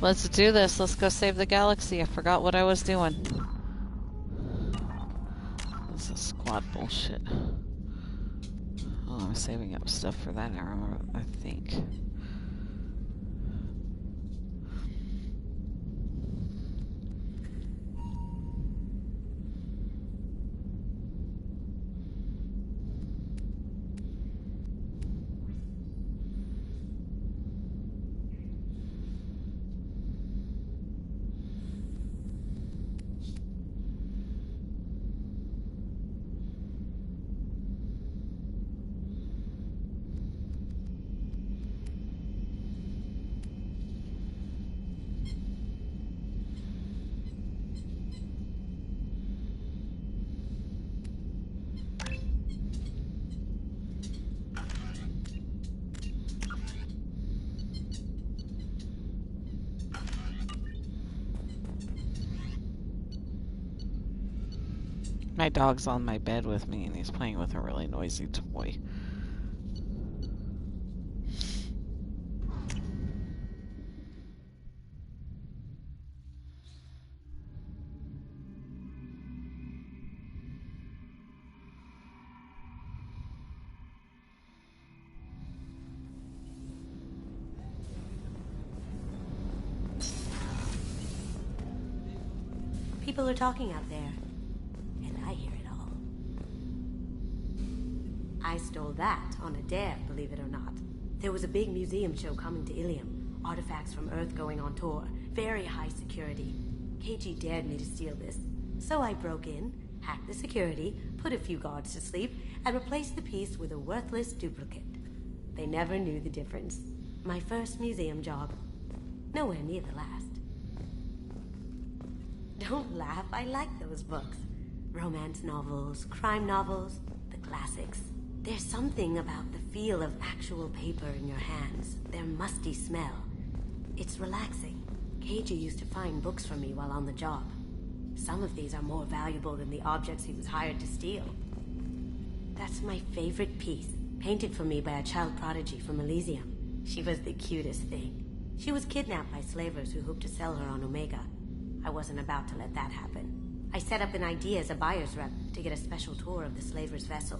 Let's do this. Let's go save the galaxy. I forgot what I was doing. This is squad bullshit. Oh, I'm saving up stuff for that arrow, I think. My dog's on my bed with me and he's playing with a really noisy toy. People are talking out there, and I hear it all. I stole that on a dare, believe it or not. There was a big museum show coming to Ilium. Artifacts from Earth going on tour. Very high security. KG dared me to steal this. So I broke in, hacked the security, put a few guards to sleep, and replaced the piece with a worthless duplicate. They never knew the difference. My first museum job. Nowhere near the last. Don't laugh, I like those books. Romance novels, crime novels, the classics. There's something about the feel of actual paper in your hands, their musty smell. It's relaxing. KG used to find books for me while on the job. Some of these are more valuable than the objects he was hired to steal. That's my favorite piece, painted for me by a child prodigy from Elysium. She was the cutest thing. She was kidnapped by slavers who hoped to sell her on Omega. I wasn't about to let that happen. I set up an idea as a buyer's rep to get a special tour of the slaver's vessel.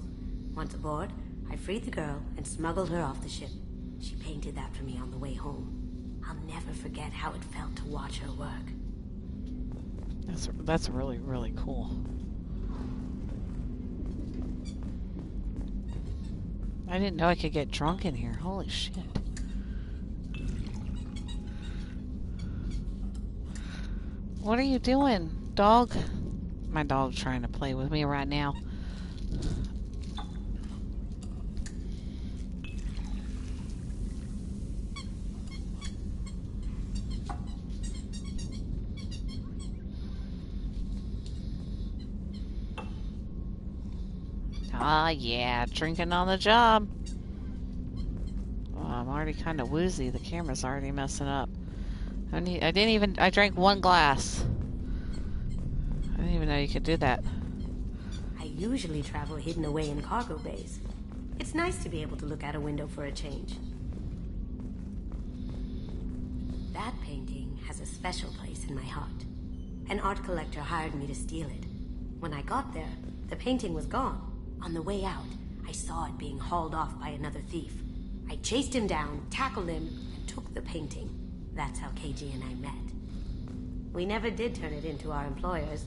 Once aboard, I freed the girl and smuggled her off the ship. She painted that for me on the way home. I'll never forget how it felt to watch her work. That's really, really cool. I didn't know I could get drunk in here. Holy shit. What are you doing, dog? My dog's trying to play with me right now. Ah, yeah, drinking on the job. Oh, I'm already kind of woozy. The camera's already messing up. I drank one glass. I didn't even know you could do that. I usually travel hidden away in cargo bays. It's nice to be able to look out a window for a change. That painting has a special place in my heart. An art collector hired me to steal it. When I got there, the painting was gone. On the way out, I saw it being hauled off by another thief. I chased him down, tackled him, and took the painting. That's how KG and I met. We never did turn it into our employers.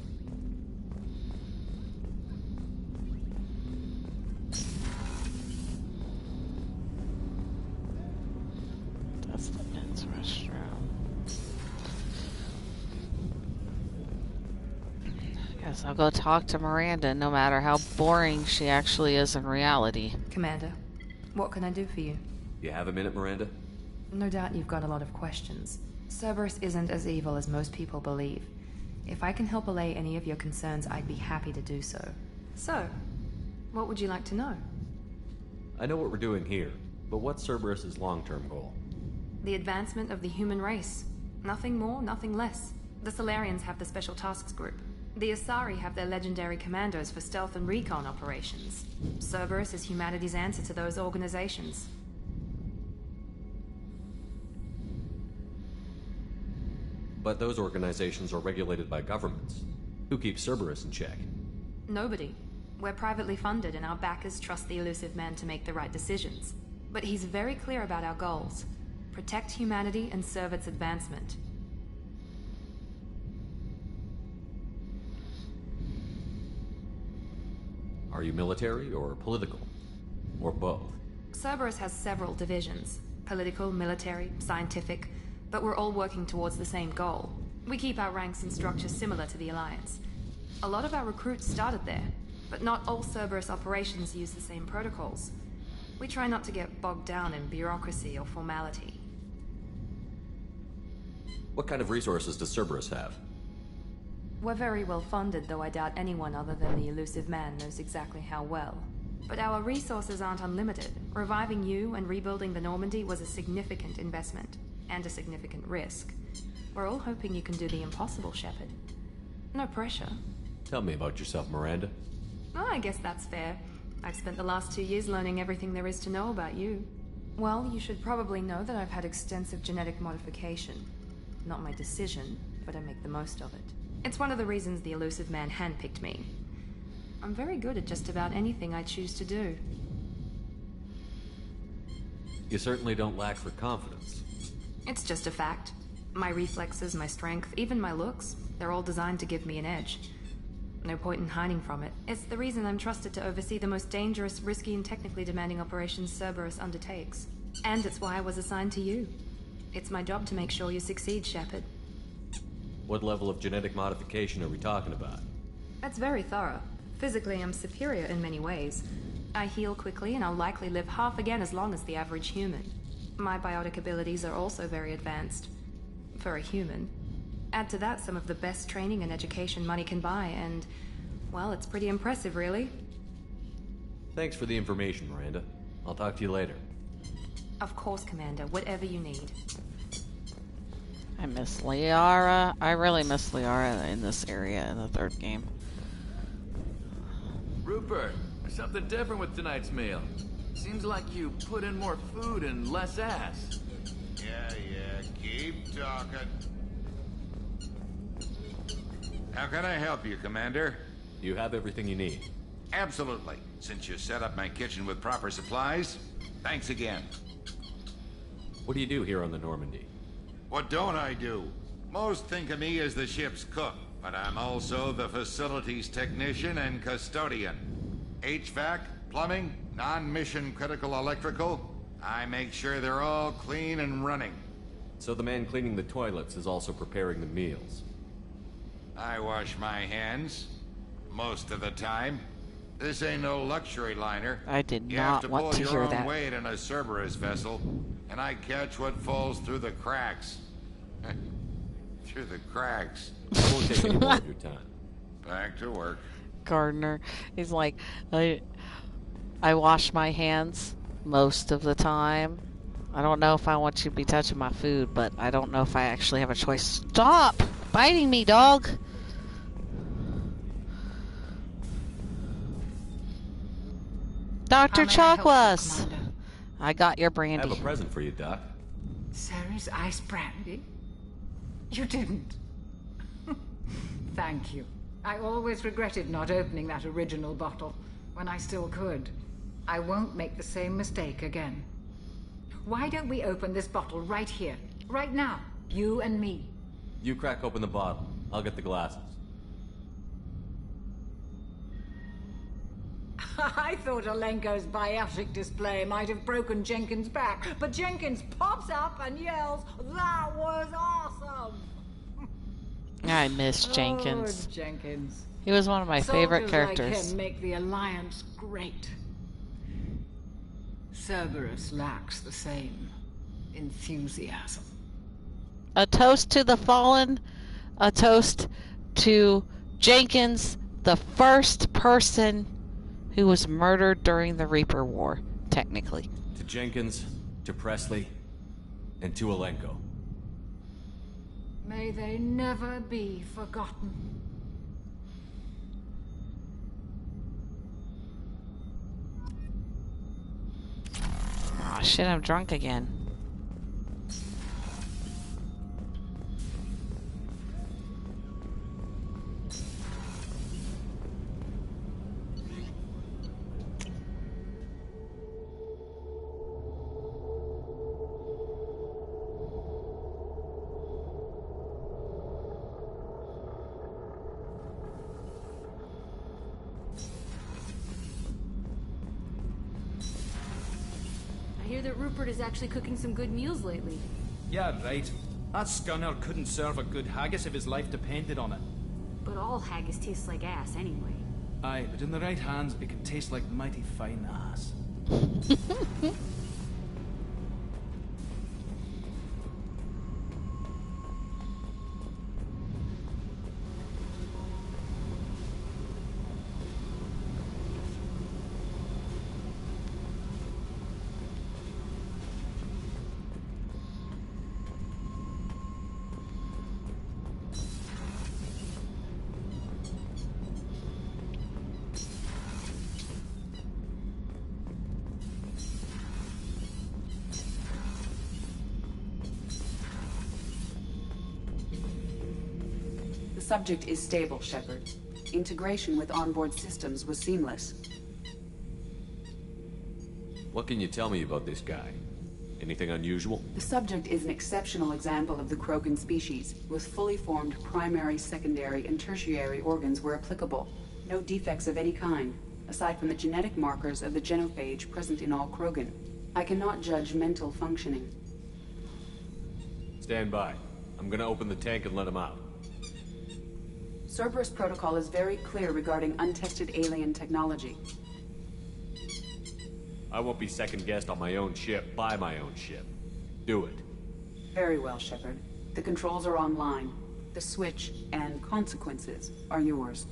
That's the men's restroom. Guess I'll go talk to Miranda, no matter how boring she actually is in reality. Commander, what can I do for you? You have a minute, Miranda? No doubt you've got a lot of questions. Cerberus isn't as evil as most people believe. If I can help allay any of your concerns, I'd be happy to do so. So, what would you like to know? I know what we're doing here, but what's Cerberus's long-term goal? The advancement of the human race. Nothing more, nothing less. The Solarians have the Special Tasks Group. The Asari have their legendary commandos for stealth and recon operations. Cerberus is humanity's answer to those organizations. But those organizations are regulated by governments. Who keeps Cerberus in check? Nobody. We're privately funded and our backers trust the elusive man to make the right decisions. But he's very clear about our goals. Protect humanity and serve its advancement. Are you military or political? Or both? Cerberus has several divisions. Political, military, scientific. But we're all working towards the same goal. We keep our ranks and structure similar to the Alliance. A lot of our recruits started there, but not all Cerberus operations use the same protocols. We try not to get bogged down in bureaucracy or formality. What kind of resources does Cerberus have? We're very well funded, though I doubt anyone other than the elusive man knows exactly how well. But our resources aren't unlimited. Reviving you and rebuilding the Normandy was a significant investment, and a significant risk. We're all hoping you can do the impossible, Shepard. No pressure. Tell me about yourself, Miranda. Oh, I guess that's fair. I've spent the last 2 years learning everything there is to know about you. Well, you should probably know that I've had extensive genetic modification. Not my decision, but I make the most of it. It's one of the reasons the elusive man handpicked me. I'm very good at just about anything I choose to do. You certainly don't lack for confidence. It's just a fact. My reflexes, my strength, even my looks, they're all designed to give me an edge. No point in hiding from it. It's the reason I'm trusted to oversee the most dangerous, risky, and technically demanding operations Cerberus undertakes. And it's why I was assigned to you. It's my job to make sure you succeed, Shepard. What level of genetic modification are we talking about? That's very thorough. Physically, I'm superior in many ways. I heal quickly, and I'll likely live half again as long as the average human. My biotic abilities are also very advanced. For a human. Add to that some of the best training and education money can buy, and, well, it's pretty impressive, really. Thanks for the information, Miranda. I'll talk to you later. Of course, Commander. Whatever you need. I miss Liara. I really miss Liara in this area in the third game. Rupert, there's something different with tonight's meal. Seems like you put in more food and less ass. Yeah, keep talking. How can I help you, Commander? You have everything you need. Absolutely. Since you set up my kitchen with proper supplies, thanks again. What do you do here on the Normandy? What don't I do? Most think of me as the ship's cook, but I'm also the facilities technician and custodian. HVAC, plumbing, non-mission critical electrical. I make sure they're all clean and running. So the man cleaning the toilets is also preparing the meals. I wash my hands. Most of the time. This ain't no luxury liner. I did You have not to want pull to your hear own that. weight in a Cerberus vessel, and I catch what falls through the cracks. Through the cracks. I won't take any more of your time. Back to work. Gardner. He's like, I wash my hands most of the time. I don't know if I want you to be touching my food, but I don't know if I actually have a choice. Stop biting me, dog! Dr. How may I help you, Chakwas! Commander? I got your I brandy. have a present for you, Doc. Sarah's ice brandy? You didn't. Thank you. I always regretted not opening that original bottle when I still could. I won't make the same mistake again. Why don't we open this bottle right here, right now, you and me? You crack open the bottle. I'll get the glasses. I thought Alenko's biotic display might have broken Jenkins' back, but Jenkins pops up and yells, "That was awesome!" I miss Jenkins. Oh, Jenkins. He was one of my favorite Soldiers like characters. him make the Alliance great. Cerberus lacks the same enthusiasm. A toast to the fallen. A toast to Jenkins, the first person who was murdered during the Reaper War, technically. To Jenkins, to Presley, and to Alenko. May they never be forgotten. Oh shit, I'm drunk again. Rupert is actually cooking some good meals lately. Yeah, right. That scunner couldn't serve a good haggis if his life depended on it. But all haggis tastes like ass anyway. Aye, but in the right hands, it can taste like mighty fine ass. The subject is stable, Shepard. Integration with onboard systems was seamless. What can you tell me about this guy? Anything unusual? The subject is an exceptional example of the Krogan species, with fully formed primary, secondary, and tertiary organs where applicable. No defects of any kind, aside from the genetic markers of the genophage present in all Krogan. I cannot judge mental functioning. Stand by. I'm gonna open the tank and let him out. Cerberus protocol is very clear regarding untested alien technology. I won't be second-guessed on my own ship, by my own ship. Do it. Very well, Shepard. The controls are online. The switch and consequences are yours.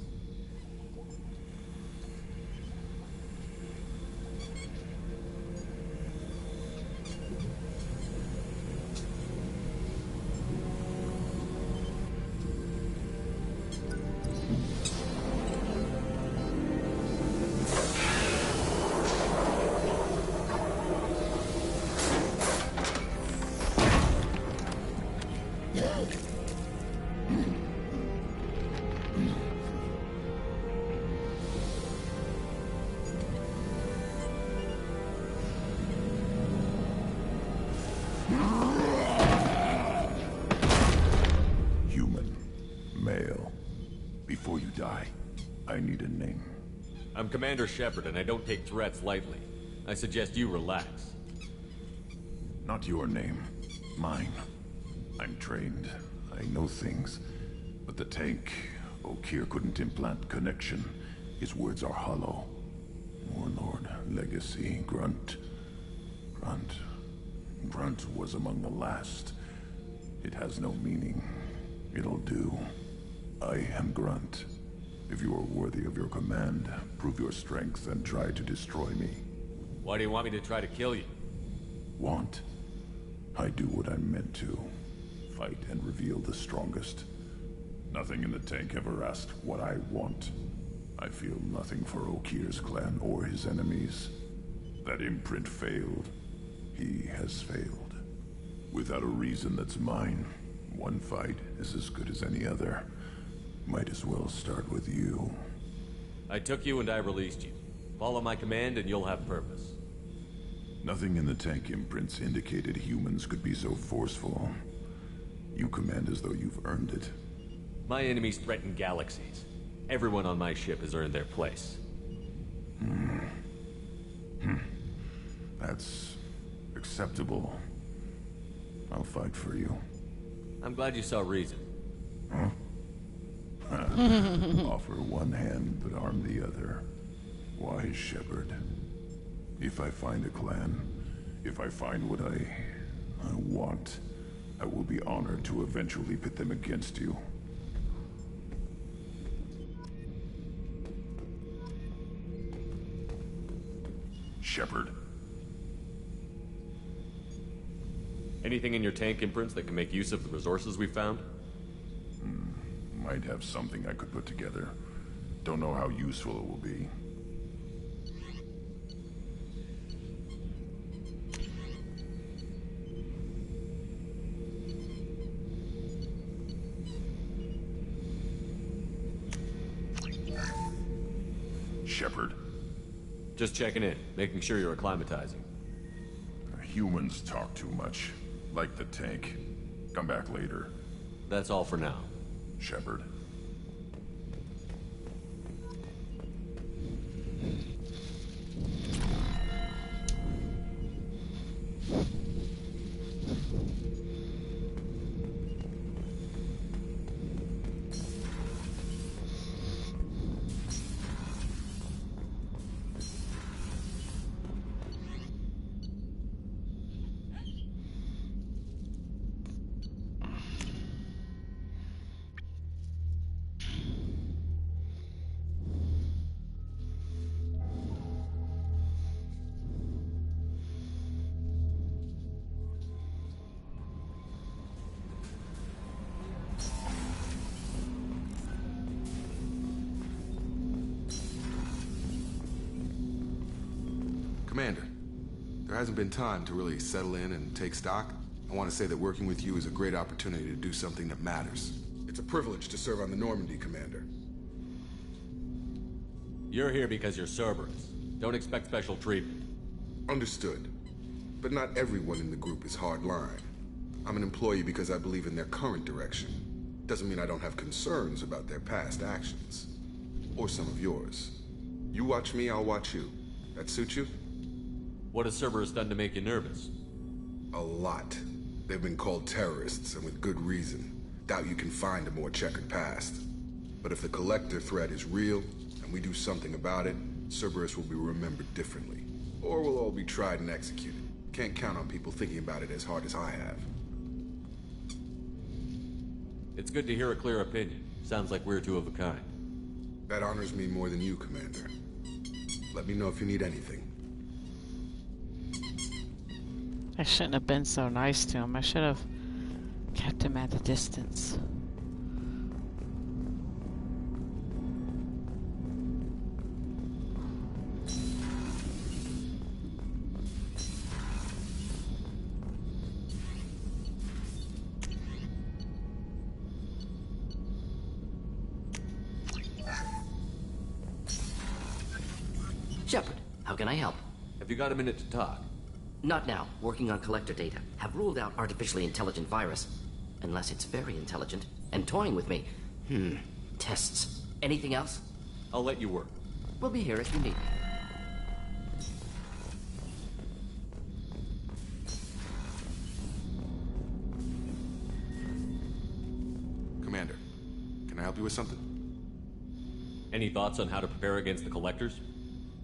Human. Male. Before you die, I need a name. I'm Commander Shepard, and I don't take threats lightly. I suggest you relax. Not your name. Mine. I'm trained. I know things. But the tank, Okeer couldn't implant connection. His words are hollow. Warlord, Legacy, Grunt. Grunt was among the last. It has no meaning. It'll do. I am Grunt. If you are worthy of your command, prove your strength and try to destroy me. Why do you want me to try to kill you? Want? I do what I'm meant to. Fight and reveal the strongest. Nothing in the tank ever asked what I want. I feel nothing for Okeer's clan or his enemies. That imprint failed. He has failed. Without a reason that's mine, one fight is as good as any other. Might as well start with you. I took you and I released you. Follow my command and you'll have purpose. Nothing in the tank imprints indicated humans could be so forceful. You command as though you've earned it. My enemies threaten galaxies. Everyone on my ship has earned their place. That's acceptable. I'll fight for you. I'm glad you saw reason. Huh? Offer one hand, but arm the other. Wise Shepard. If I find a clan, if I find what I want, I will be honored to eventually pit them against you. Shepard. Anything in your tank imprints that can make use of the resources we found? Might have something I could put together. Don't know how useful it will be. Shepard. Just checking in, making sure you're acclimatizing. Humans talk too much. Like the tank. Come back later. That's all for now. Shepard. Commander, there hasn't been time to really settle in and take stock. I want to say that working with you is a great opportunity to do something that matters. It's a privilege to serve on the Normandy, Commander. You're here because you're Cerberus. Don't expect special treatment. Understood. But not everyone in the group is hardline. I'm an employee because I believe in their current direction. Doesn't mean I don't have concerns about their past actions. Or some of yours. You watch me, I'll watch you. That suit you? What has Cerberus done to make you nervous? A lot. They've been called terrorists, and with good reason. Doubt you can find a more checkered past. But if the Collector threat is real, and we do something about it, Cerberus will be remembered differently. Or we'll all be tried and executed. Can't count on people thinking about it as hard as I have. It's good to hear a clear opinion. Sounds like we're two of a kind. That honors me more than you, Commander. Let me know if you need anything. I shouldn't have been so nice to him. I should have kept him at a distance. Shepard, how can I help? Have you got a minute to talk? Not now. Working on collector data. Have ruled out artificially intelligent virus. Unless it's very intelligent. And toying with me. Tests. Anything else? I'll let you work. We'll be here if you need me. Commander, can I help you with something? Any thoughts on how to prepare against the Collectors?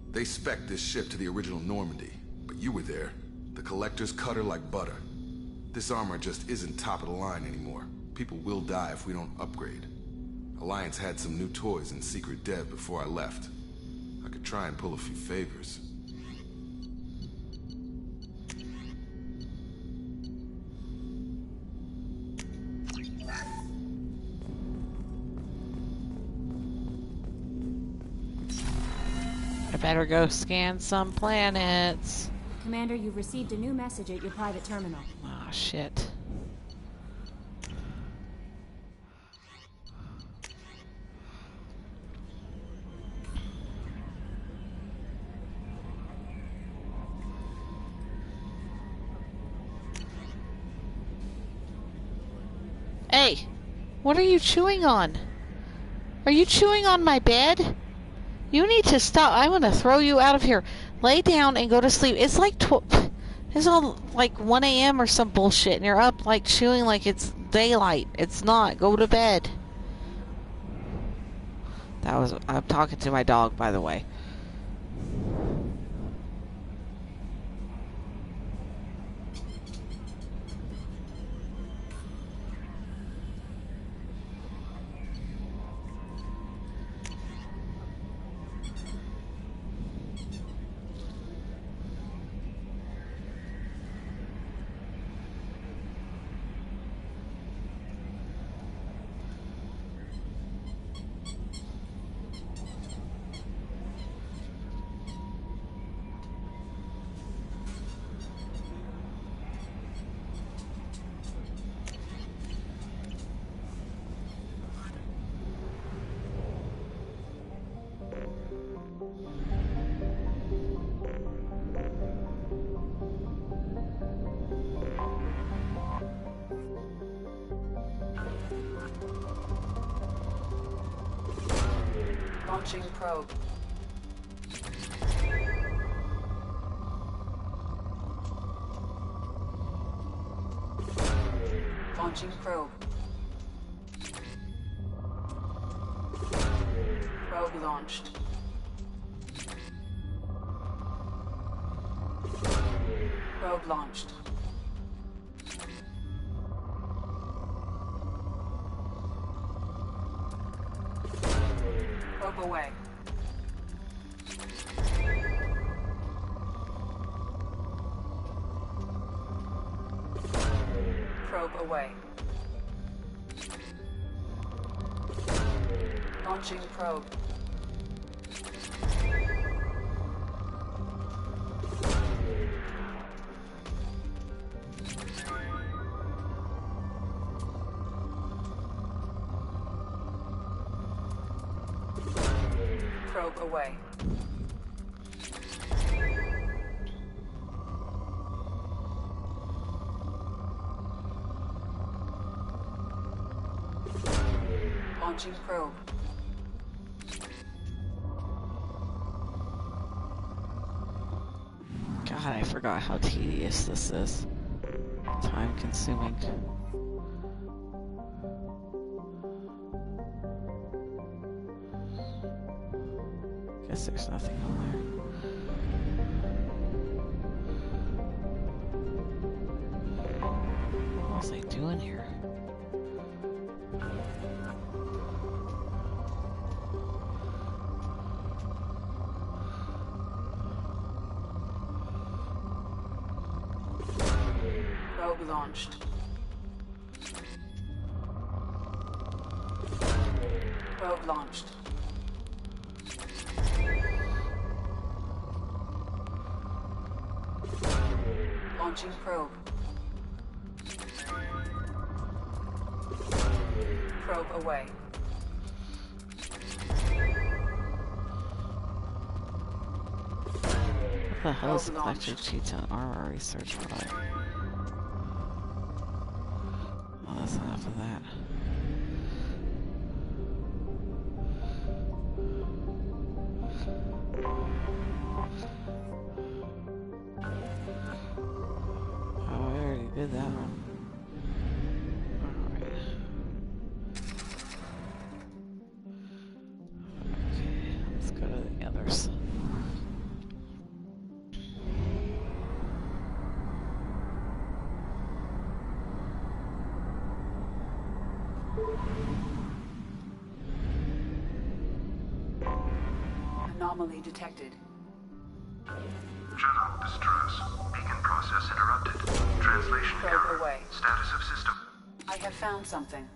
They spec'd this ship to the original Normandy, but you were there. The Collectors cut her like butter. This armor just isn't top of the line anymore. People will die if we don't upgrade. Alliance had some new toys in secret dev before I left. I could try and pull a few favors. I better go scan some planets. Commander, you've received a new message at your private terminal. Ah, shit. Hey, what are you chewing on? Are you chewing on my bed? You need to stop. I'm gonna throw you out of here. Lay down and go to sleep. It's like it's all like 1 a.m. or some bullshit, and you're up like chewing like it's daylight. It's not. Go to bed. I'm talking to my dog, by the way. Launching probe. Launching probe. Probe launched. Probe launched. Probe away. Probe away. Launching probe. Probe away. Launching probe. God, I forgot how tedious this is. Time consuming. Guess there's nothing on there. What was I doing here? Probe launched. Probe launched. Launching probe. Probe away. What the hell is collected cheats on armor research for like? Well, that's enough of that. Oh, I already did that one. Alright. Okay, let's go to the others. Anomaly detected. Channel distress. Beacon process interrupted. Translation Probe error. away. Status of system. I have found something.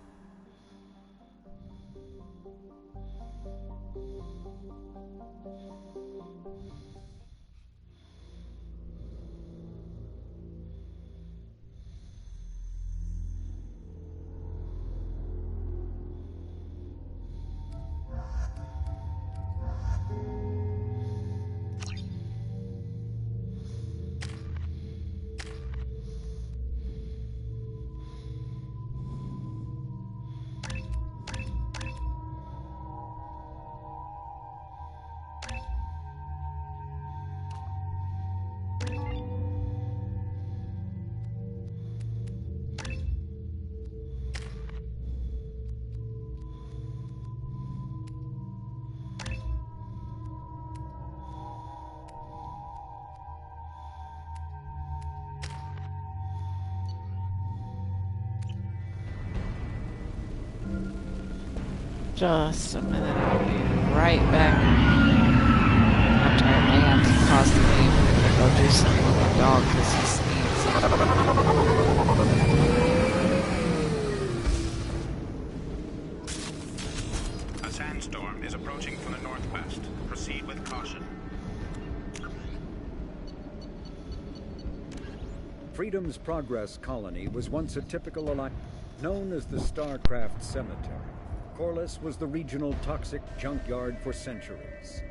Just a minute, I'll be right back. After I land, pause the game, I'm gonna go do something with my dog because he sneezes. A sandstorm is approaching from the northwest. Proceed with caution. Freedom's Progress colony was once a typical alliance known as the Starcraft Cemetery. Corliss was the regional toxic junkyard for centuries.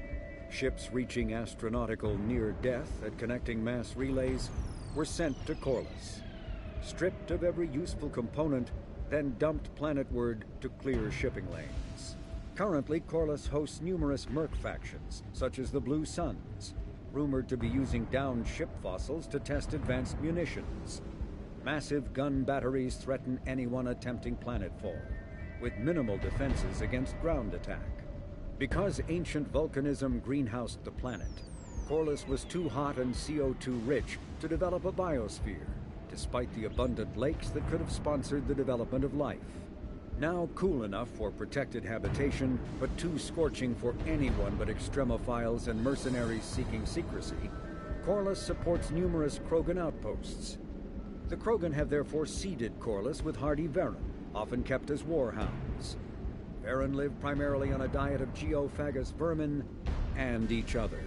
Ships reaching astronautical near-death at connecting mass relays were sent to Corliss, stripped of every useful component, then dumped planetward to clear shipping lanes. Currently, Corliss hosts numerous merc factions, such as the Blue Suns, rumored to be using downed ship fossils to test advanced munitions. Massive gun batteries threaten anyone attempting planetfall, with minimal defenses against ground attack. Because ancient volcanism greenhoused the planet, Corliss was too hot and CO2 rich to develop a biosphere, despite the abundant lakes that could have sponsored the development of life. Now cool enough for protected habitation, but too scorching for anyone but extremophiles and mercenaries seeking secrecy, Corliss supports numerous Krogan outposts. The Krogan have therefore seeded Corliss with hardy Varen, often kept as warhounds. Varen live primarily on a diet of geophagous vermin and each other.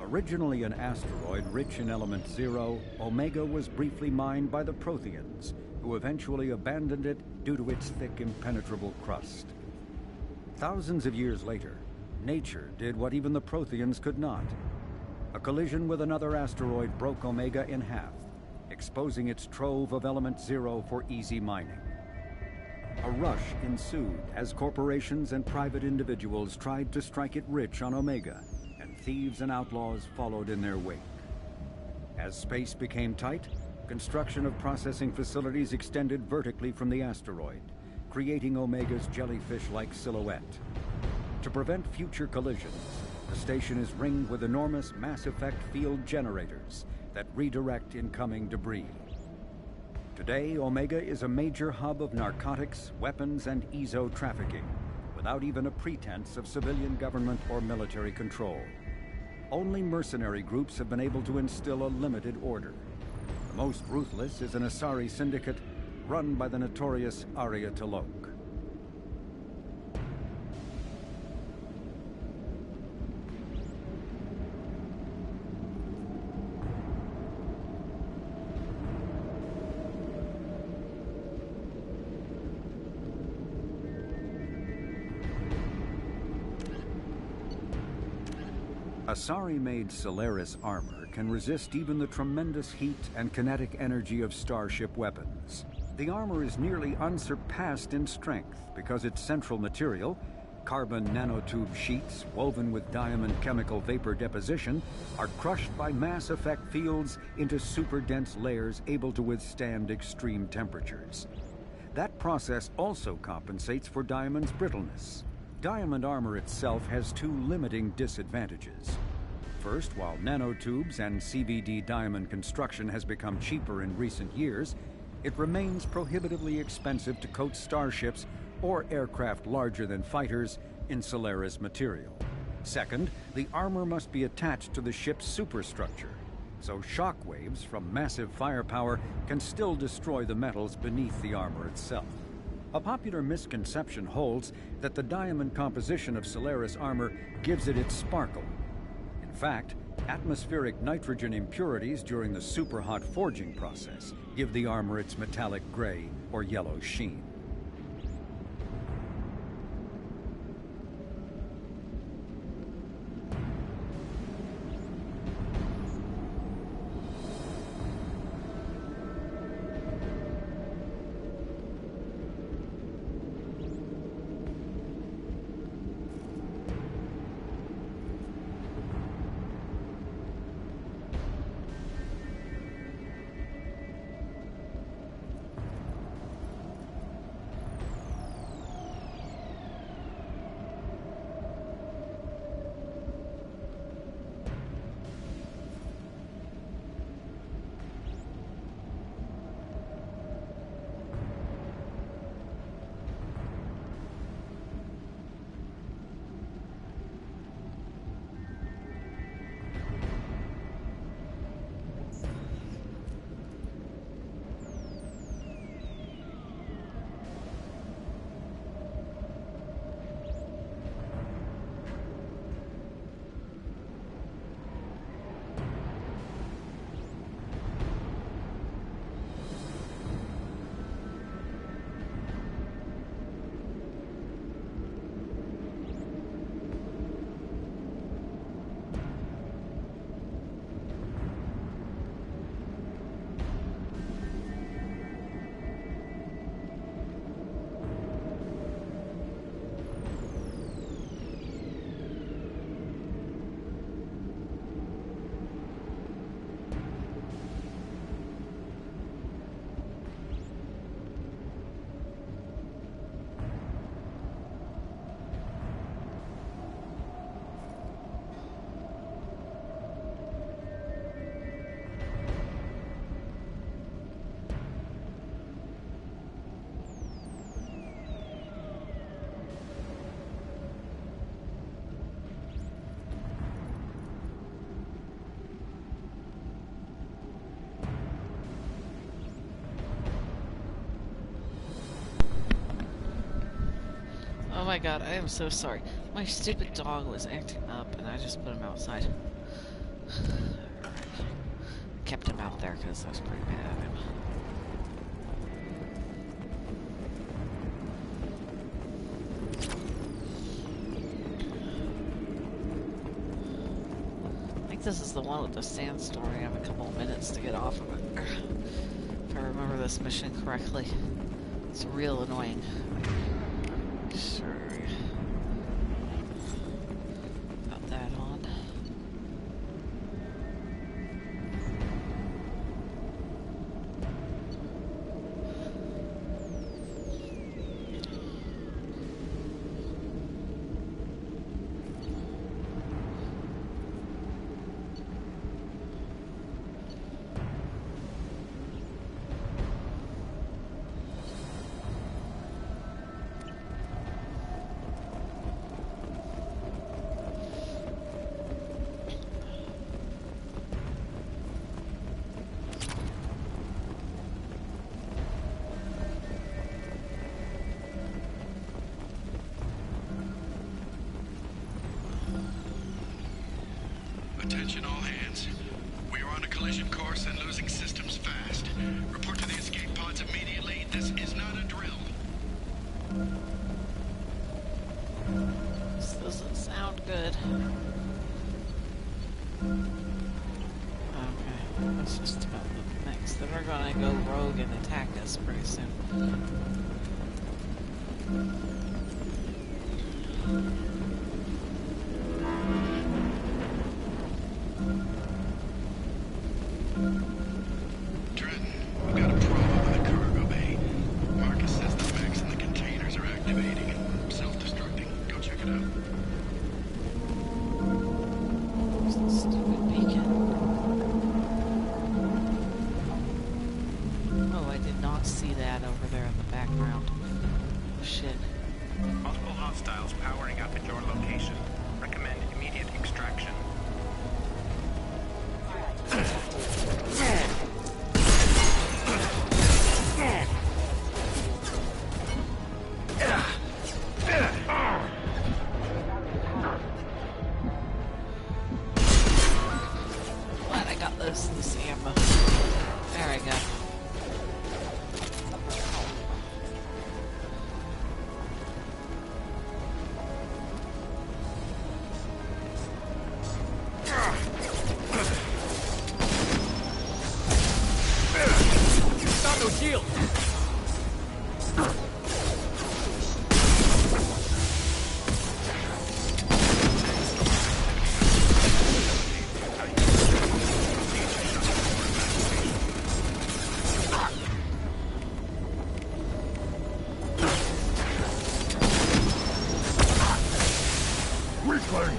A Originally an asteroid rich in element zero, Omega was briefly mined by the Protheans, who eventually abandoned it due to its thick, impenetrable crust. Thousands of years later, nature did what even the Protheans could not. A collision with another asteroid broke Omega in half, exposing its trove of element zero for easy mining. A rush ensued as corporations and private individuals tried to strike it rich on Omega, and thieves and outlaws followed in their wake. As space became tight, construction of processing facilities extended vertically from the asteroid, creating Omega's jellyfish-like silhouette. To prevent future collisions, the station is ringed with enormous mass effect field generators that redirect incoming debris. Today, Omega is a major hub of narcotics, weapons, and EZO trafficking, without even a pretense of civilian government or military control. Only mercenary groups have been able to instill a limited order. The most ruthless is an Asari syndicate run by the notorious Arya T'Loak. Asari-made Solaris armor can resist even the tremendous heat and kinetic energy of starship weapons. The armor is nearly unsurpassed in strength because its central material, carbon nanotube sheets woven with diamond chemical vapor deposition, are crushed by mass effect fields into super-dense layers able to withstand extreme temperatures. That process also compensates for diamond's brittleness. Diamond armor itself has two limiting disadvantages. First, while nanotubes and CVD diamond construction has become cheaper in recent years, it remains prohibitively expensive to coat starships or aircraft larger than fighters in Solaris material. Second, the armor must be attached to the ship's superstructure, so shock waves from massive firepower can still destroy the metals beneath the armor itself. A popular misconception holds that the diamond composition of Solaris armor gives it its sparkle. In fact, atmospheric nitrogen impurities during the superhot forging process give the armor its metallic gray or yellow sheen. Oh my god, I am so sorry. My stupid dog was acting up and I just put him outside. Kept him out there because I was pretty mad at him. I think this is the one with the sandstorm. I have a couple of minutes to get off of it. If I remember this mission correctly. It's real annoying. Sure. Got that on. Attention all hands. We are on a collision course and losing systems fast. Report to the escape pods immediately. This is not a drill. This doesn't sound good. Okay, that's just about the next. Then we're gonna go rogue and attack us pretty soon. Multiple hostiles powering up at your location. Recommend immediate extraction. Glad I got this ammo. There we go. Shield! Weakling!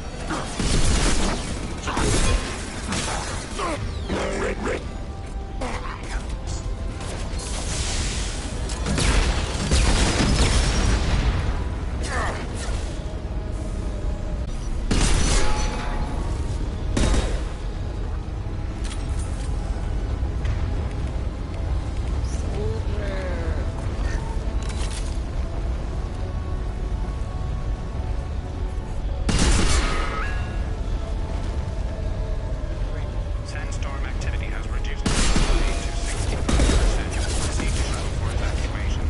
Sandstorm activity has reduced visibility to 65%. Proceed to shuttle for evacuation.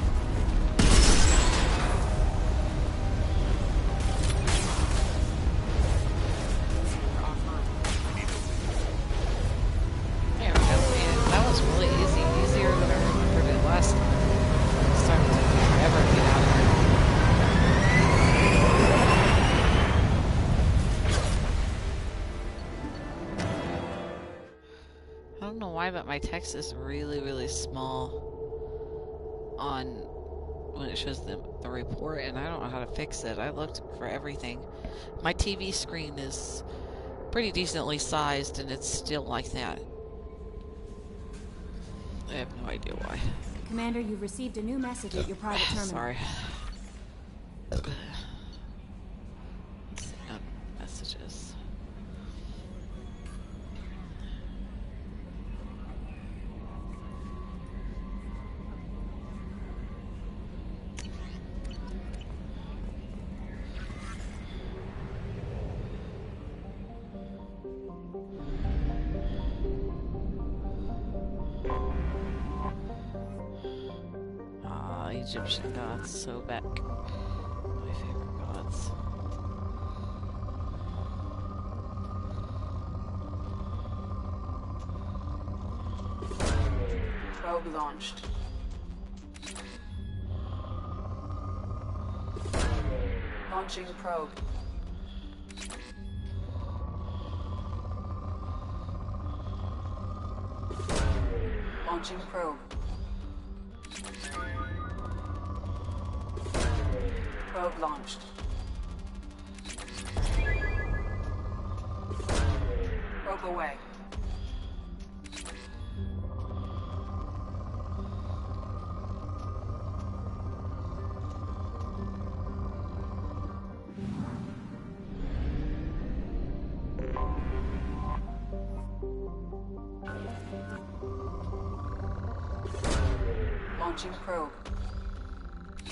There we go. Man, that was really easy. Easier than I remembered it last time. It started to take forever to get out of here. I don't know why, but my text is really, really small on when it shows the report, and I don't know how to fix it. I looked for everything. My TV screen is pretty decently sized, and it's still like that. I have no idea why. Commander, you've received a new message at your private terminal. Sorry. Messages. Egyptian gods. Sobek. My favorite gods. Probe launched. Launching probe. Launching probe. Probe launched. Probe away. Launching probe.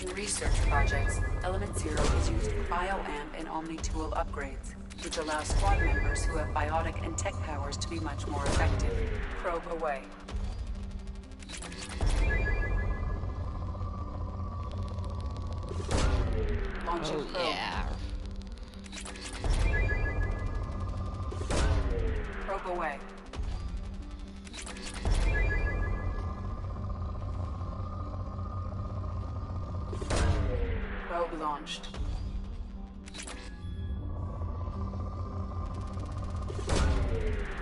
In research projects, Element Zero is used for bioamp and Omni-tool upgrades, which allow squad members who have biotic and tech powers to be much more effective. Probe away. Launching probe. Yeah. Probe away. Probe launched.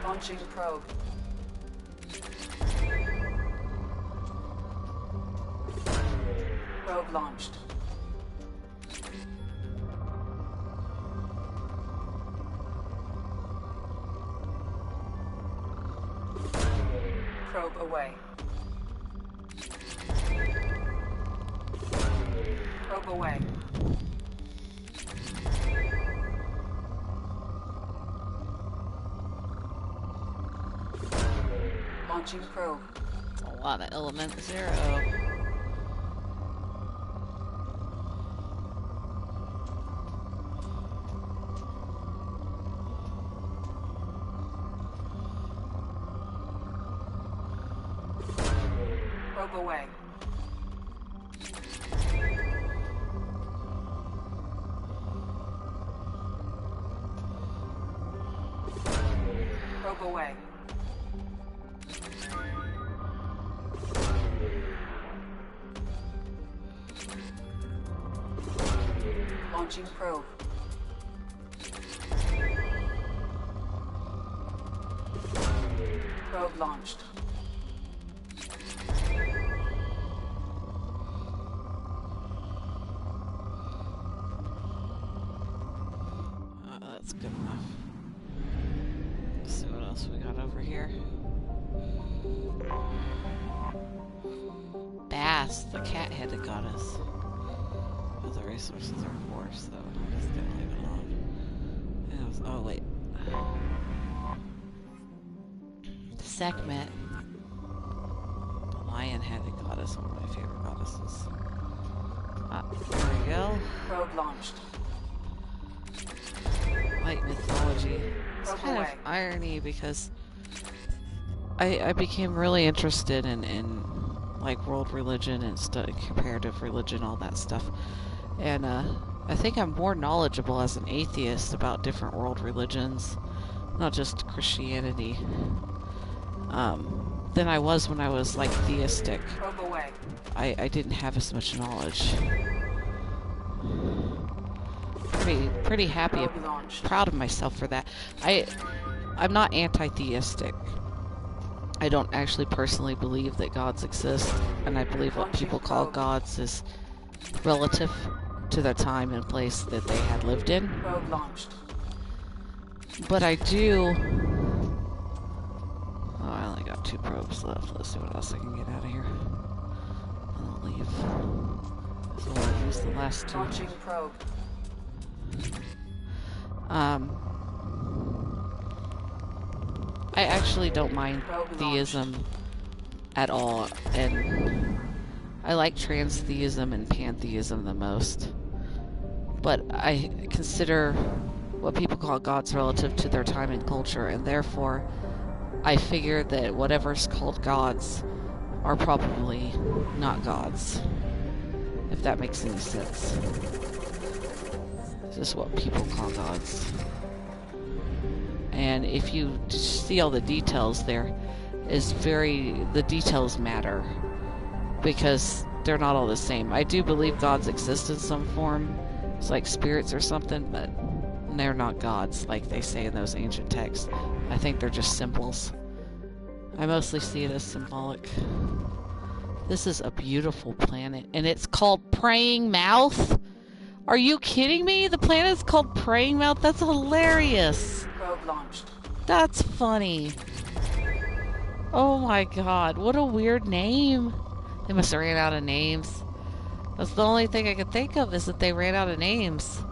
Launching probe. Probe launched. Probe away. Probe away. Launching probe. A lot of Element Zero. Probe away. Probe away. Launching probe. Probe launched. That's good enough. Let's see what else we got over here. Bass, the cat-headed goddess. Well, the resources are poor, so I'm just gonna leave it alone. Oh, wait. Sekhmet. The lion-headed goddess, one of my favorite goddesses. Ah, there we go. Probe launched. Like mythology. It's kind of irony because I became really interested in like world religion and comparative religion, all that stuff. And I think I'm more knowledgeable as an atheist about different world religions, not just Christianity, than I was when I was like theistic. Probe away. I didn't have as much knowledge. Pretty happy, proud of myself for that. I'm not anti-theistic. I don't actually personally believe that gods exist, and I believe what people call gods is relative to the time and place that they had lived in. Probe launched. But I do... Oh, I only got 2 probes left. Let's see what else I can get out of here. I'll leave. So I'll use the last 2. Launching probe. I actually don't mind theism at all, and I like transtheism and pantheism the most. But I consider what people call gods relative to their time and culture, and therefore I figure that whatever's called gods are probably not gods. If that makes any sense. This is what people call gods. And if you see all the details there, the details matter. Because they're not all the same. I do believe gods exist in some form. It's like spirits or something, but they're not gods like they say in those ancient texts. I think they're just symbols. I mostly see it as symbolic. This is a beautiful planet, and it's called Praying Mouth? Are you kidding me? The planet's called Praying Mouth? That's hilarious. Probe launched. That's funny. Oh my god, what a weird name. They must have ran out of names. That's the only thing I could think of, is that they ran out of names.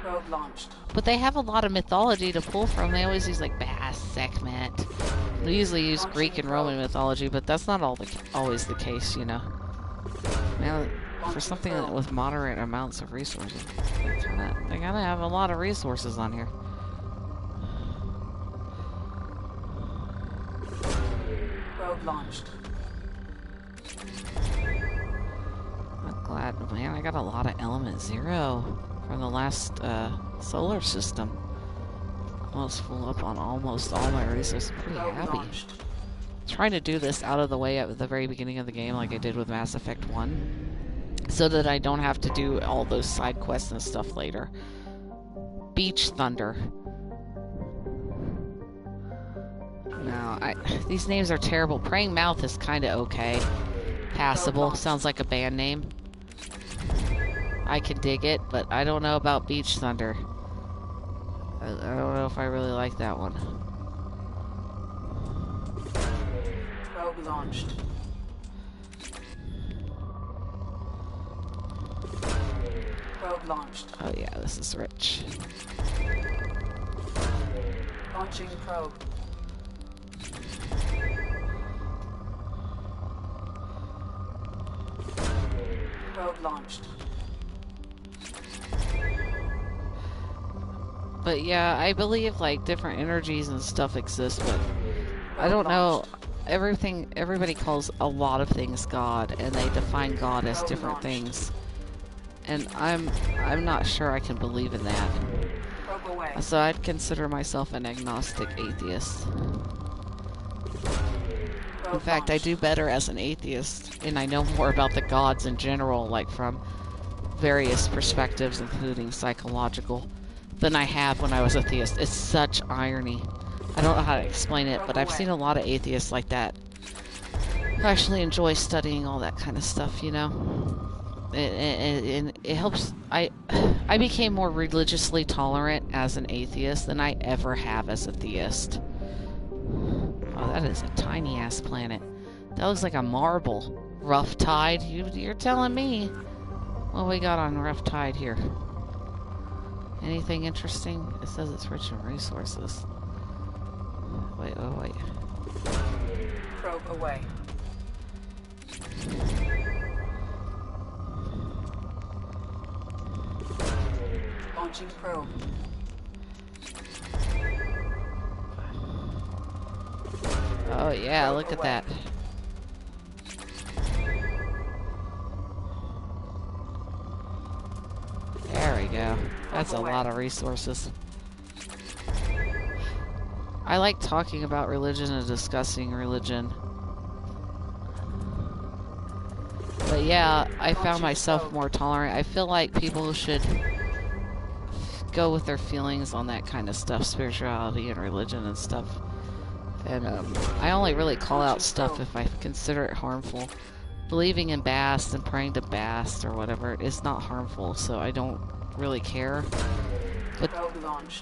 Probe launched. But they have a lot of mythology to pull from. They always use like Bass, Sekhmet. They usually use Greek and Roman mythology, but that's not always the case, you know. Now, for something with moderate amounts of resources, they gotta have a lot of resources on here. Probe launched. I'm glad, man. I got a lot of Element 0 from the last solar system. Almost full up on almost all my resources. Pretty happy. Trying to do this out of the way at the very beginning of the game, like I did with Mass Effect 1, so that I don't have to do all those side quests and stuff later. Beach Thunder. No, these names are terrible. Praying Mouth is kind of okay. Passable. Sounds like a band name. I can dig it, but I don't know about Beach Thunder. I don't know if I really like that one. Probe launched. Probe launched. Oh yeah, this is rich. Launching probe. Probe launched. But yeah, I believe like different energies and stuff exist, but I don't know. Everybody calls a lot of things God, and they define God as different things. And I'm not sure I can believe in that. So I'd consider myself an agnostic atheist. In fact, I do better as an atheist, and I know more about the gods in general, like from various perspectives, including psychological, than I have when I was a theist. It's such irony. I don't know how to explain it, but I've seen a lot of atheists like that. I actually enjoy studying all that kind of stuff, you know? It helps. I became more religiously tolerant as an atheist than I ever have as a theist. Oh, that is a tiny-ass planet. That looks like a marble. Rough Tide? You're telling me. What we got on Rough Tide here? Anything interesting? It says it's rich in resources. Wait, oh wait. Probe away. Launching probe. Oh yeah, look at that. There we go. That's a lot of resources. I like talking about religion and discussing religion. But yeah, I found myself more tolerant. I feel like people should go with their feelings on that kind of stuff, spirituality and religion and stuff. And I only really call out stuff if I consider it harmful. Believing in Bast and praying to Bast or whatever is not harmful, so I don't really care. But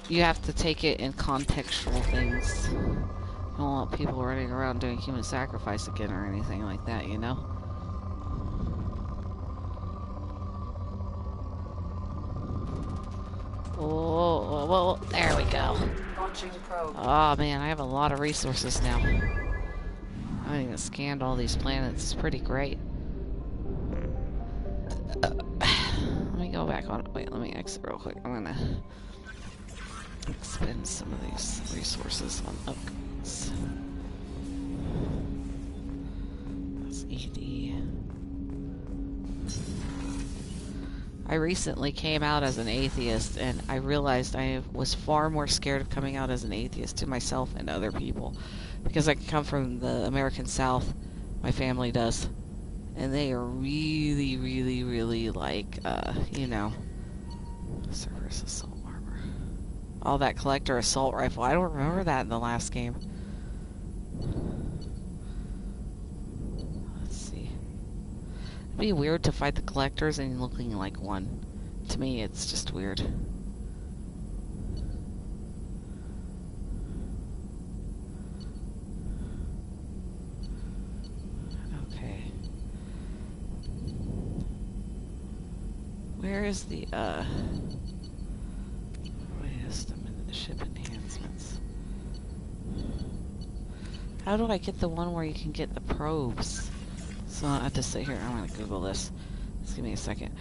you have to take it in contextual things. I don't want people running around doing human sacrifice again or anything like that, you know? Oh, well, there we go. Oh man, I have a lot of resources now. I haven't even scanned all these planets. It's pretty great. Let me go back on. Wait, let me exit real quick. I'm gonna expend some of these resources on upgrades. That's ED. I recently came out as an atheist, and I realized I was far more scared of coming out as an atheist to myself and other people, because I come from the American South. My family does, and they are really, really, really like, you know, Cerberus assault armor. All that collector assault rifle. I don't remember that in the last game. Let's see. It'd be weird to fight the collectors and looking like one. To me, it's just weird. Okay. Where is the, wisdom in the ship enhancements? How do I get the one where you can get the probes? So I have to sit here. I'm gonna Google this. Just give me a second.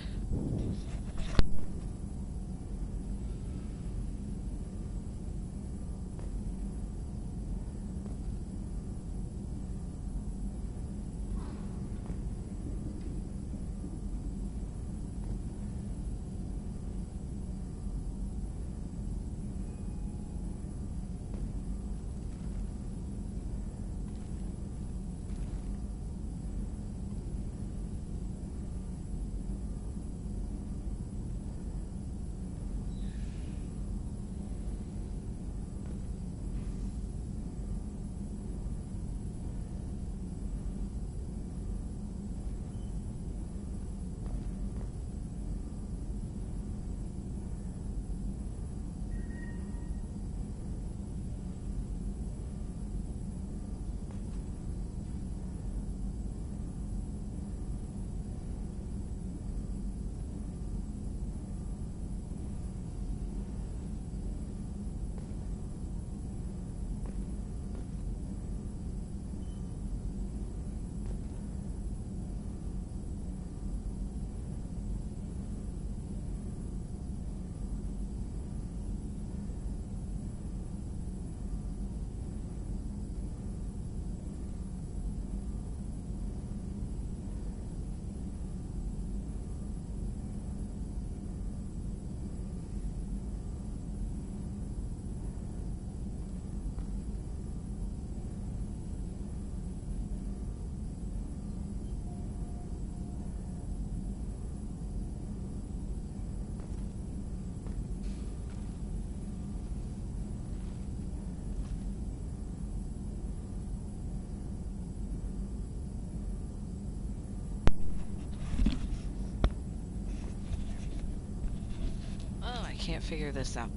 Can't figure this out.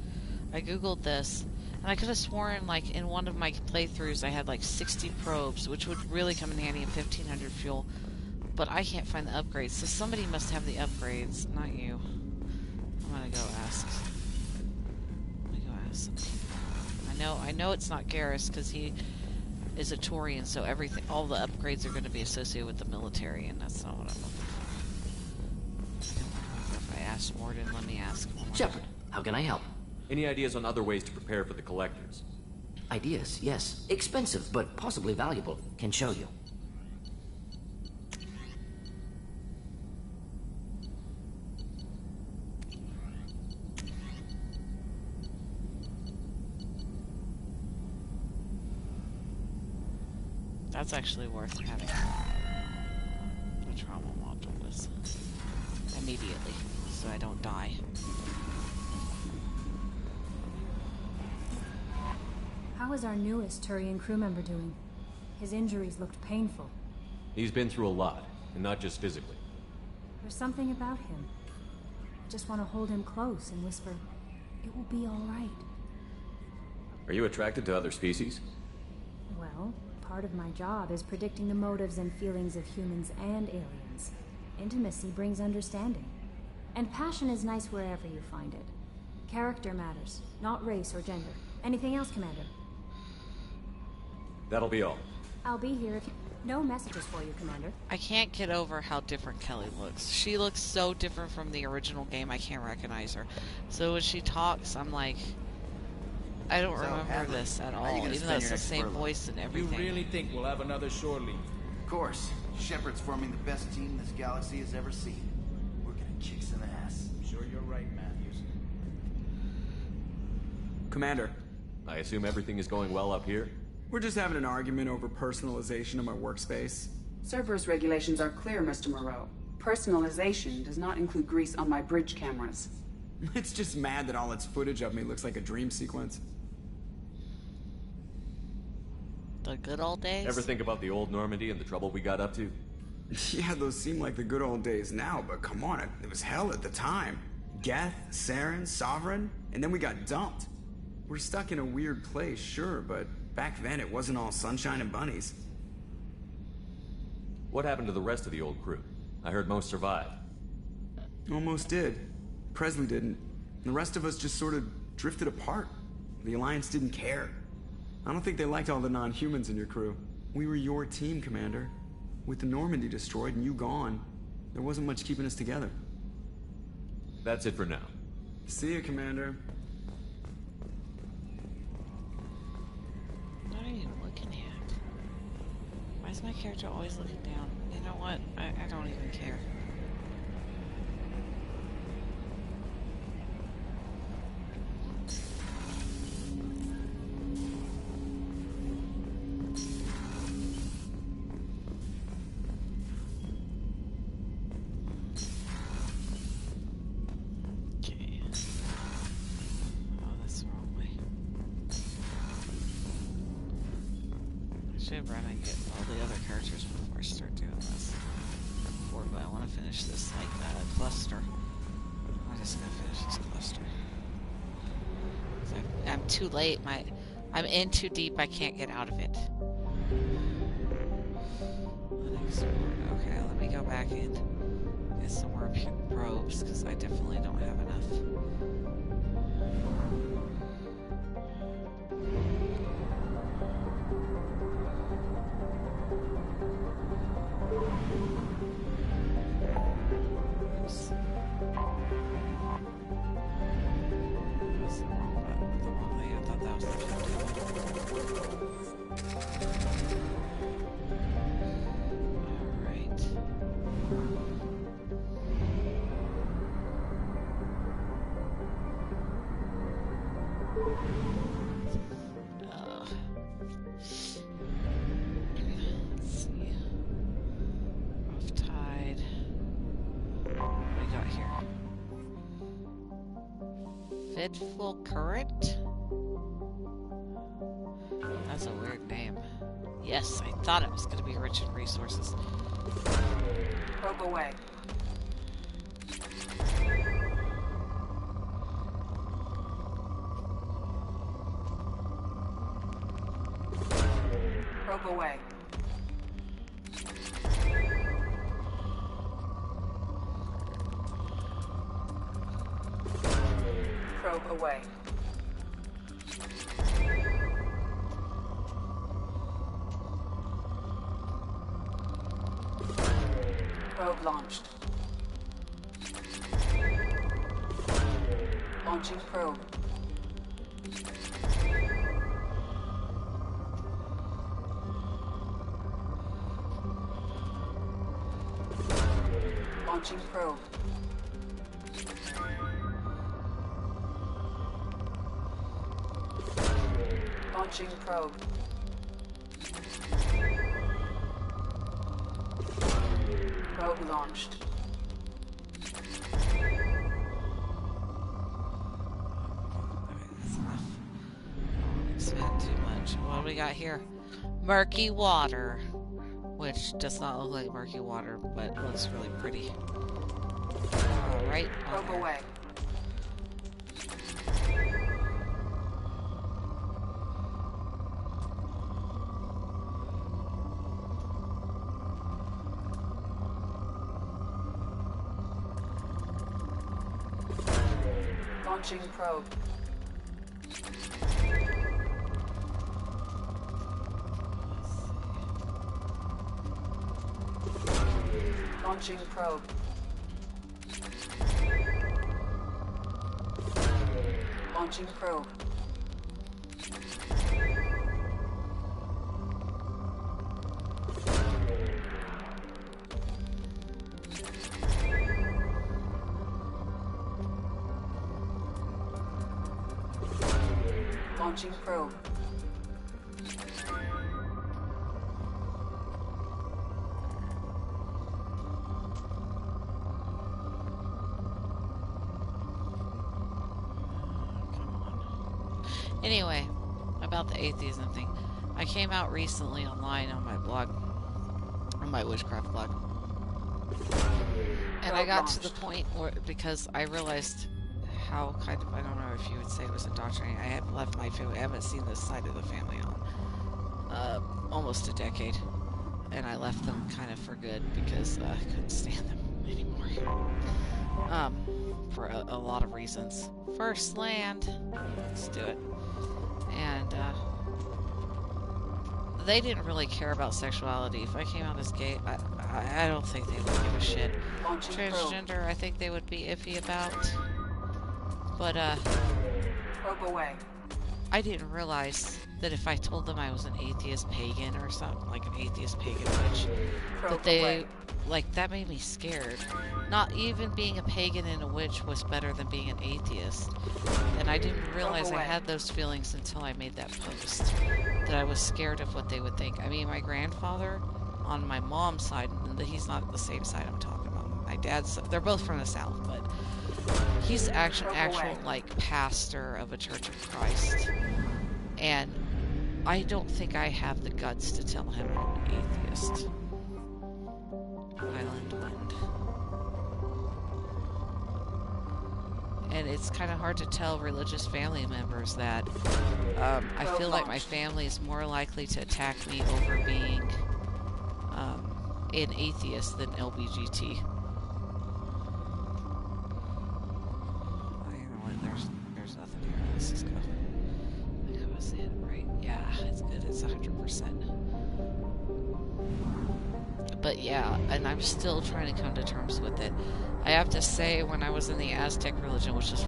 I googled this, and I could have sworn, like, in one of my playthroughs I had like 60 probes, which would really come in handy in 1500 fuel, but I can't find the upgrades, so somebody must have the upgrades, not you. I'm gonna go ask. Let me go ask somebody. I know it's not Garrus, because he is a Turian, so everything, all the upgrades are going to be associated with the military, and that's not what I'm looking for. I don't remember if I asked Morden. Let me ask him. Shepard, how can I help? Any ideas on other ways to prepare for the collectors? Ideas, yes. Expensive, but possibly valuable. Can show you. That's actually worth having. The trauma module is immediately, so I don't die. How is our newest Turian crew member doing? His injuries looked painful. He's been through a lot, and not just physically. There's something about him. I just want to hold him close and whisper, "It will be all right." Are you attracted to other species? Well, part of my job is predicting the motives and feelings of humans and aliens. Intimacy brings understanding. And passion is nice wherever you find it. Character matters, not race or gender. Anything else, Commander? That'll be all. I'll be here if you... No messages for you, Commander. I can't get over how different Kelly looks. She looks so different from the original game, I can't recognize her. So when she talks, I'm like, I don't remember this at all, even though it's the same voice and everything. You really think we'll have another shore leave? course. Shepard's forming the best team this galaxy has ever seen. We're gonna kick some ass. I'm sure you're right, Matthews. Commander. I assume everything is going well up here? We're just having an argument over personalization of my workspace. Cerberus regulations are clear, Mr. Moreau. Personalization does not include grease on my bridge cameras. It's just mad that all its footage of me looks like a dream sequence. The good old days? Ever think about the old Normandy and the trouble we got up to? Yeah, those seem like the good old days now, but come on, it was hell at the time. Geth, Saren, Sovereign, and then we got dumped. We're stuck in a weird place, sure, but back then it wasn't all sunshine and bunnies. What happened to the rest of the old crew? I heard most survived. Almost did. Presley didn't. The rest of us just sort of drifted apart. The Alliance didn't care. I don't think they liked all the non-humans in your crew. We were your team, Commander. With the Normandy destroyed and you gone, there wasn't much keeping us together. That's it for now. See you, Commander. What are you looking at? Why is my character always looking down? You know what? I don't even care. Run and get all the other characters before I start doing this. But I want to finish this cluster. I'm just gonna finish this cluster. I'm too late. I'm in too deep. I can't get out of it. Okay, let me go back and get some more probes because I definitely don't have enough. Fitful Current? That's a weird name. Yes, I thought it was going to be rich in resources. Probe away. Probe away. Probe away. Probe launched. Launching probe. Launching probe. Launching probe. Probe launched. Spend too much. What do we got here? Murky water. Which does not look like murky water, but looks really pretty. Alright. Probe away. Launching probe. Launching probe. Launching probe. Launching probe. Anyway, about the atheism thing. I came out recently online on my blog, on my witchcraft blog. And I got to the point where, because I realized how kind of, I don't know if you would say it was indoctrinating. I had left my family, I haven't seen this side of the family on almost a decade. And I left them kind of for good because I couldn't stand them anymore. For a lot of reasons. First, land. Let's do it. And they didn't really care about sexuality. If I came out as gay, I don't think they would give a shit. Transgender, I think they would be iffy about. But probe away. I didn't realize that if I told them I was an atheist pagan or something, like an atheist pagan witch, that they, like, that made me scared. Not even being a pagan and a witch was better than being an atheist. And I didn't realize I had those feelings until I made that post. That I was scared of what they would think. I mean, my grandfather, on my mom's side, and he's not the same side I'm talking about. My dad's, they're both from the South, but he's actual like pastor of a Church of Christ. And I don't think I have the guts to tell him I'm an atheist. Island wind. And it's kind of hard to tell religious family members that. I feel like my family is more likely to attack me over being an atheist than LBGT. There's nothing here. Let's just go. I think I was in right. Yeah, it's good. It's 100%. But yeah, and I'm still trying to come to terms with it. I have to say, when I was in the Aztec religion, which is